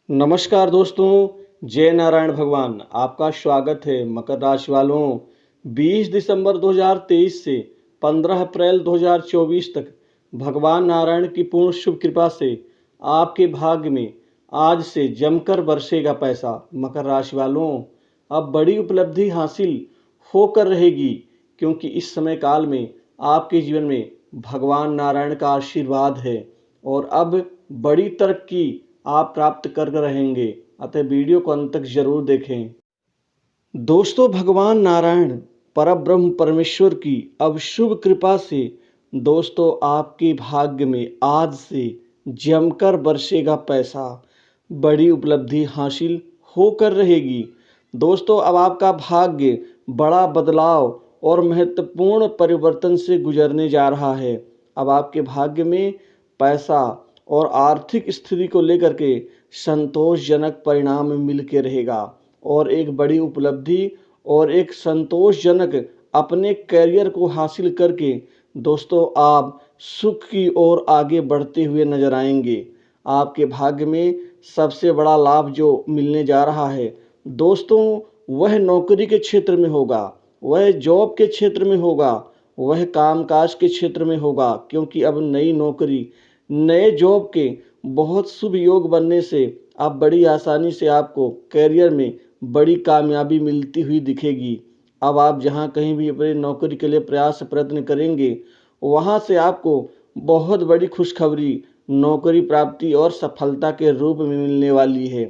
नमस्कार दोस्तों, जय नारायण भगवान। आपका स्वागत है मकर राशि वालों। 20 दिसंबर 2023 से 15 अप्रैल 2024 तक भगवान नारायण की पूर्ण शुभ कृपा से आपके भाग्य में आज से जमकर बरसेगा पैसा। मकर राशि वालों, अब बड़ी उपलब्धि हासिल होकर रहेगी, क्योंकि इस समय काल में आपके जीवन में भगवान नारायण का आशीर्वाद है और अब बड़ी तरक्की आप प्राप्त कर रहेंगे। अतः वीडियो को अंत तक जरूर देखें। दोस्तों, भगवान नारायण परब्रह्म परमेश्वर की अब शुभ कृपा से दोस्तों आपके भाग्य में आज से जमकर बरसेगा पैसा। बड़ी उपलब्धि हासिल होकर रहेगी। दोस्तों, अब आपका भाग्य बड़ा बदलाव और महत्वपूर्ण परिवर्तन से गुजरने जा रहा है। अब आपके भाग्य में पैसा और आर्थिक स्थिति को लेकर के संतोषजनक परिणाम मिल के रहेगा और एक बड़ी उपलब्धि और एक संतोषजनक अपने करियर को हासिल करके दोस्तों आप सुख की ओर आगे बढ़ते हुए नजर आएंगे। आपके भाग्य में सबसे बड़ा लाभ जो मिलने जा रहा है दोस्तों, वह नौकरी के क्षेत्र में होगा, वह जॉब के क्षेत्र में होगा, वह कामकाज के क्षेत्र में होगा। क्योंकि अब नई नौकरी, नए जॉब के बहुत शुभ योग बनने से अब बड़ी आसानी से आपको करियर में बड़ी कामयाबी मिलती हुई दिखेगी। अब आप जहां कहीं भी अपनी नौकरी के लिए प्रयत्न करेंगे, वहां से आपको बहुत बड़ी खुशखबरी नौकरी प्राप्ति और सफलता के रूप में मिलने वाली है।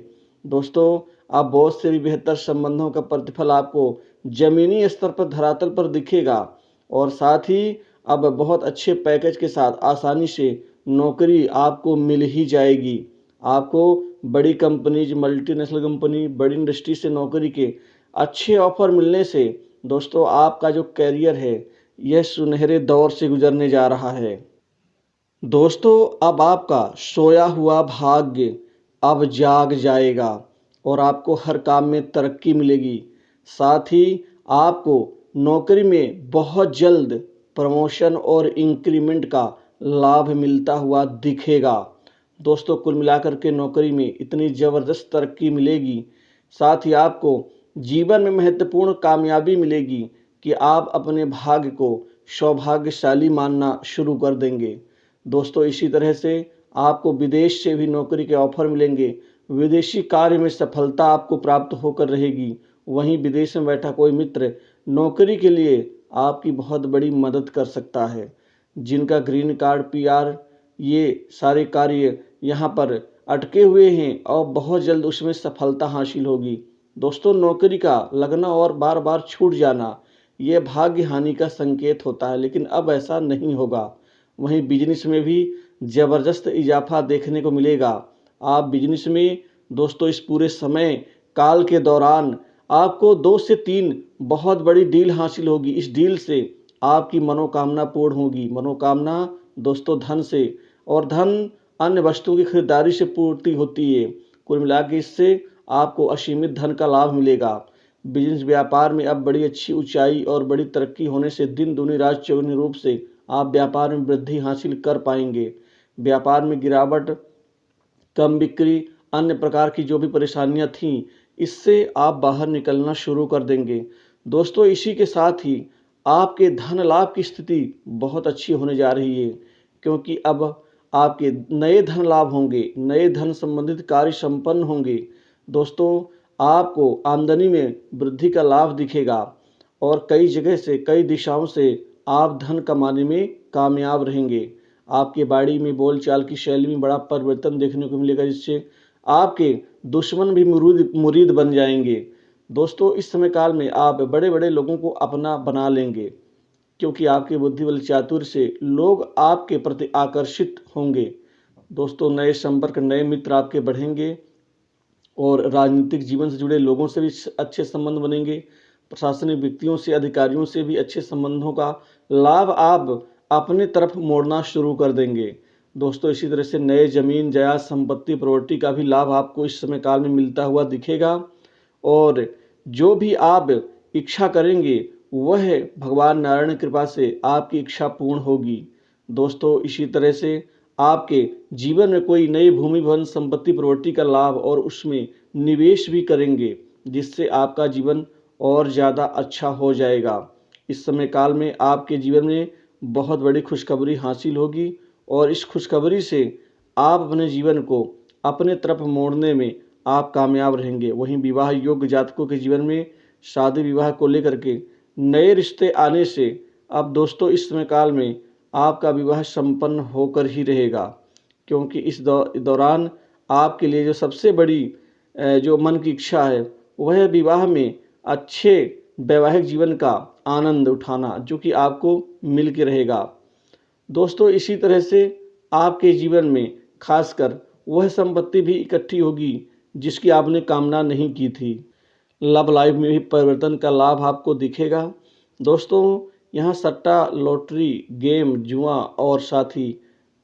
दोस्तों, अब बहुत से भी बेहतर संबंधों का प्रतिफल आपको जमीनी स्तर पर, धरातल पर दिखेगा और साथ ही अब बहुत अच्छे पैकेज के साथ आसानी से नौकरी आपको मिल ही जाएगी। आपको बड़ी कंपनीज, मल्टीनेशनल कंपनी, बड़ी इंडस्ट्री से नौकरी के अच्छे ऑफर मिलने से दोस्तों आपका जो करियर है यह सुनहरे दौर से गुजरने जा रहा है। दोस्तों, अब आपका सोया हुआ भाग्य अब जाग जाएगा और आपको हर काम में तरक्की मिलेगी। साथ ही आपको नौकरी में बहुत जल्द प्रमोशन और इंक्रीमेंट का लाभ मिलता हुआ दिखेगा। दोस्तों, कुल मिलाकर के नौकरी में इतनी ज़बरदस्त तरक्की मिलेगी, साथ ही आपको जीवन में महत्वपूर्ण कामयाबी मिलेगी कि आप अपने भाग्य को सौभाग्यशाली मानना शुरू कर देंगे। दोस्तों, इसी तरह से आपको विदेश से भी नौकरी के ऑफर मिलेंगे। विदेशी कार्य में सफलता आपको प्राप्त होकर रहेगी। वहीं विदेश में बैठा कोई मित्र नौकरी के लिए आपकी बहुत बड़ी मदद कर सकता है। जिनका ग्रीन कार्ड, पीआर, ये सारे कार्य यहाँ पर अटके हुए हैं और बहुत जल्द उसमें सफलता हासिल होगी। दोस्तों, नौकरी का लगना और बार बार छूट जाना यह भाग्य हानि का संकेत होता है, लेकिन अब ऐसा नहीं होगा। वहीं बिजनेस में भी ज़बरदस्त इजाफा देखने को मिलेगा। आप बिजनेस में दोस्तों इस पूरे समय काल के दौरान आपको 2 से 3 बहुत बड़ी डील हासिल होगी। इस डील से आपकी मनोकामना पूर्ण होगी। मनोकामना दोस्तों धन से, और धन अन्य वस्तुओं की खरीदारी से पूर्ति होती है। कुल मिला के इससे आपको असीमित धन का लाभ मिलेगा। बिजनेस व्यापार में अब बड़ी अच्छी ऊंचाई और बड़ी तरक्की होने से दिन दूनी रात चौगुनी रूप से आप व्यापार में वृद्धि हासिल कर पाएंगे। व्यापार में गिरावट, कम बिक्री, अन्य प्रकार की जो भी परेशानियां थीं, इससे आप बाहर निकलना शुरू कर देंगे। दोस्तों, इसी के साथ ही आपके धन लाभ की स्थिति बहुत अच्छी होने जा रही है, क्योंकि अब आपके नए धन लाभ होंगे, नए धन संबंधित कार्य संपन्न होंगे। दोस्तों, आपको आमदनी में वृद्धि का लाभ दिखेगा और कई जगह से, कई दिशाओं से आप धन कमाने में कामयाब रहेंगे। आपके बाड़ी में, बोलचाल की शैली में बड़ा परिवर्तन देखने को मिलेगा, जिससे आपके दुश्मन भी मुरीद बन जाएंगे। दोस्तों, इस समय काल में आप बड़े बड़े लोगों को अपना बना लेंगे, क्योंकि आपके बुद्धि बल चातुर्य से लोग आपके प्रति आकर्षित होंगे। दोस्तों, नए संपर्क, नए मित्र आपके बढ़ेंगे और राजनीतिक जीवन से जुड़े लोगों से भी अच्छे संबंध बनेंगे। प्रशासनिक व्यक्तियों से, अधिकारियों से भी अच्छे संबंधों का लाभ आप अपने तरफ मोड़ना शुरू कर देंगे। दोस्तों, इसी तरह से नए जमीन जायदाद, संपत्ति, प्रॉपर्टी का भी लाभ आपको इस समय काल में मिलता हुआ दिखेगा और जो भी आप इच्छा करेंगे वह भगवान नारायण की कृपा से आपकी इच्छा पूर्ण होगी। दोस्तों, इसी तरह से आपके जीवन में कोई नई भूमि भवन संपत्ति प्रॉपर्टी का लाभ और उसमें निवेश भी करेंगे, जिससे आपका जीवन और ज़्यादा अच्छा हो जाएगा। इस समय काल में आपके जीवन में बहुत बड़ी खुशखबरी हासिल होगी और इस खुशखबरी से आप अपने जीवन को अपने तरफ मोड़ने में आप कामयाब रहेंगे। वहीं विवाह योग्य जातकों के जीवन में शादी विवाह को लेकर के नए रिश्ते आने से अब दोस्तों इस समय काल में आपका विवाह संपन्न होकर ही रहेगा, क्योंकि इस दौरान आपके लिए जो सबसे बड़ी जो मन की इच्छा है वह विवाह में अच्छे वैवाहिक जीवन का आनंद उठाना, जो कि आपको मिल के रहेगा। दोस्तों इसी तरह से आपके जीवन में खासकर वह संपत्ति भी इकट्ठी होगी जिसकी आपने कामना नहीं की थी। लव लाइफ में भी परिवर्तन का लाभ आपको दिखेगा। दोस्तों यहाँ सट्टा, लॉटरी, गेम, जुआ और साथ ही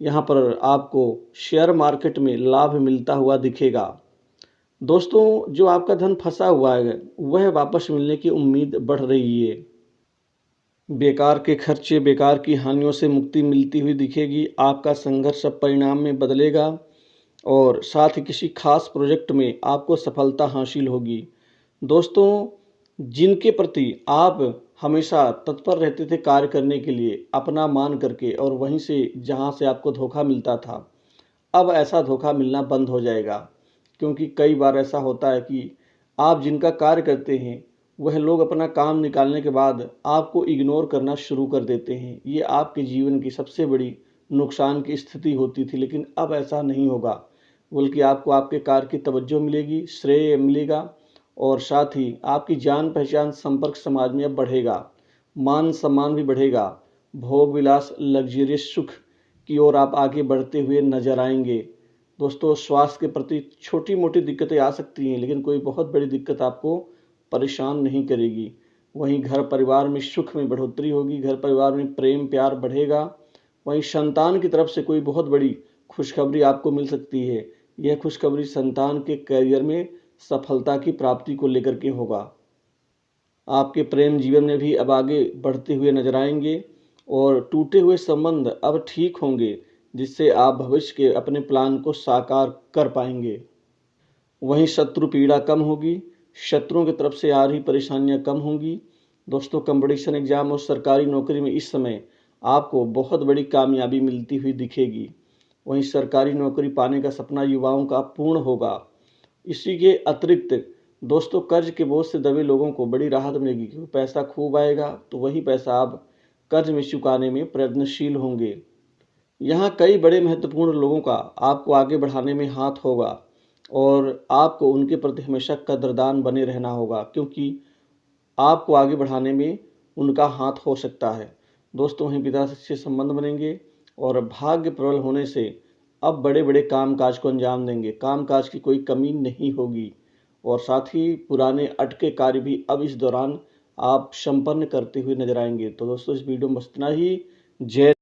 यहाँ पर आपको शेयर मार्केट में लाभ मिलता हुआ दिखेगा। दोस्तों जो आपका धन फंसा हुआ है वह वापस मिलने की उम्मीद बढ़ रही है। बेकार के खर्चे, बेकार की हानियों से मुक्ति मिलती हुई दिखेगी। आपका संघर्ष अब परिणाम में बदलेगा और साथ ही किसी खास प्रोजेक्ट में आपको सफलता हासिल होगी। दोस्तों जिनके प्रति आप हमेशा तत्पर रहते थे कार्य करने के लिए अपना मान करके, और वहीं से जहां से आपको धोखा मिलता था, अब ऐसा धोखा मिलना बंद हो जाएगा। क्योंकि कई बार ऐसा होता है कि आप जिनका कार्य करते हैं वह लोग अपना काम निकालने के बाद आपको इग्नोर करना शुरू कर देते हैं। ये आपके जीवन की सबसे बड़ी नुकसान की स्थिति होती थी, लेकिन अब ऐसा नहीं होगा, बल्कि आपको आपके कार्य की तवज्जो मिलेगी, श्रेय मिलेगा और साथ ही आपकी जान पहचान संपर्क समाज में अब बढ़ेगा, मान सम्मान भी बढ़ेगा। भोग विलास, लग्जरियस सुख की ओर आप आगे बढ़ते हुए नजर आएंगे। दोस्तों स्वास्थ्य के प्रति छोटी मोटी दिक्कतें आ सकती हैं, लेकिन कोई बहुत बड़ी दिक्कत आपको परेशान नहीं करेगी। वहीं घर परिवार में सुख में बढ़ोतरी होगी, घर परिवार में प्रेम प्यार बढ़ेगा। वहीं संतान की तरफ से कोई बहुत बड़ी खुशखबरी आपको मिल सकती है। यह खुशखबरी संतान के करियर में सफलता की प्राप्ति को लेकर के होगा। आपके प्रेम जीवन में भी अब आगे बढ़ते हुए नजर आएंगे और टूटे हुए संबंध अब ठीक होंगे, जिससे आप भविष्य के अपने प्लान को साकार कर पाएंगे। वहीं शत्रु पीड़ा कम होगी, शत्रुओं की तरफ से आ रही परेशानियां कम होंगी। दोस्तों कंपटीशन एग्जाम और सरकारी नौकरी में इस समय आपको बहुत बड़ी कामयाबी मिलती हुई दिखेगी। वहीं सरकारी नौकरी पाने का सपना युवाओं का पूर्ण होगा। इसी के अतिरिक्त दोस्तों कर्ज के बोझ से दबे लोगों को बड़ी राहत मिलेगी, क्योंकि पैसा खूब आएगा तो वही पैसा आप कर्ज में चुकाने में प्रयत्नशील होंगे। यहाँ कई बड़े महत्वपूर्ण लोगों का आपको आगे बढ़ाने में हाथ होगा और आपको उनके प्रति हमेशा कदरदान बने रहना होगा, क्योंकि आपको आगे बढ़ाने में उनका हाथ हो सकता है। दोस्तों वहीं पिता से अच्छे संबंध बनेंगे और भाग्य प्रबल होने से अब बड़े बड़े कामकाज को अंजाम देंगे, कामकाज की कोई कमी नहीं होगी और साथ ही पुराने अटके कार्य भी अब इस दौरान आप संपन्न करते हुए नजर आएंगे। तो दोस्तों इस वीडियो में बस इतना ही। जय